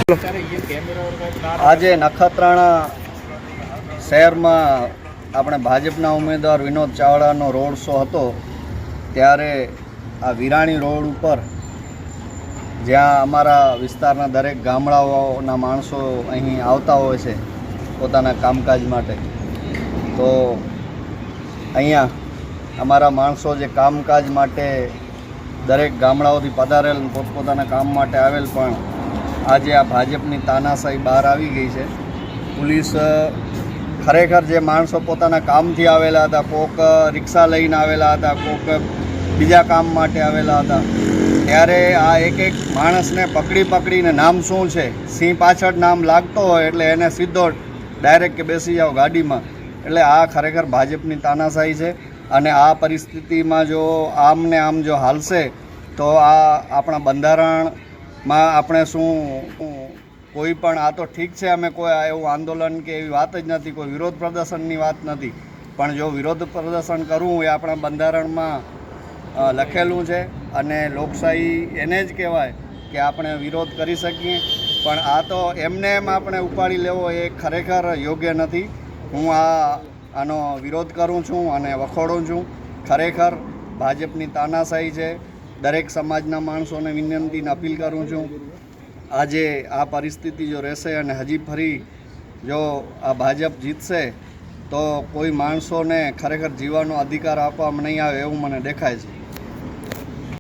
આજે નખત્રાણા શહેરમાં આપણે ભાજપના ઉમેદવાર વિનોદ ચાવડાનો રોડ શો હતો ત્યારે આ વિરાણી રોડ ઉપર જ્યાં અમારા વિસ્તારના દરેક ગામડાઓના માણસો અહીં આવતા હોય છે પોતાના કામકાજ માટે, તો અહીંયા અમારા માણસો જે કામકાજ માટે દરેક ગામડાઓથી પધારેલ પોતપોતાના કામ માટે આવેલ, પણ આજે આ ભાજપની તાનાશાહી બહાર આવી ગઈ છે. પોલીસ ખરેખર જે માણસો પોતાના કામથી આવેલા હતા, કોક રિક્ષા લઈને આવેલા હતા, કોક બીજા કામ માટે આવેલા હતા, ત્યારે આ એક એક માણસને પકડીને નામ શું છે, સિંહ પાછળ નામ લાગતો હોય એટલે એને સીધો ડાયરેક્ટ કે બેસી જાઓ ગાડીમાં. એટલે આ ખરેખર ભાજપની તાનાશાહી છે. અને આ પરિસ્થિતિમાં જો આમને આમ જો હાલશે તો આ આપણા બંધારણમાં આપણે શું કોઈ પણ, આ તો ઠીક છે, અમે કોઈ એવું આંદોલન કે એવી વાત જ નથી, કોઈ વિરોધ પ્રદર્શનની વાત નથી, પણ જો વિરોધ પ્રદર્શન કરવું એ આપણા બંધારણમાં લખેલું છે. અને લોકશાહી એને જ કહેવાય કે આપણે વિરોધ કરી શકીએ, પણ આ તો એમને એમ આપણે ઉપાડી લેવો એ ખરેખર યોગ્ય નથી. હું આનો વિરોધ કરું છું અને વખોડું છું. ખરેખર ભાજપની તાનાશાહી છે. દરેક સમાજના માણસોને વિનંતીને અપીલ કરું છું, આજે આ પરિસ્થિતિ જો રહેશે અને હજી ફરી જો આ ભાજપ જીતશે તો કોઈ માણસોને ખરેખર જીવવાનો અધિકાર આપવામાં નહીં આવે એવું મને દેખાય છે.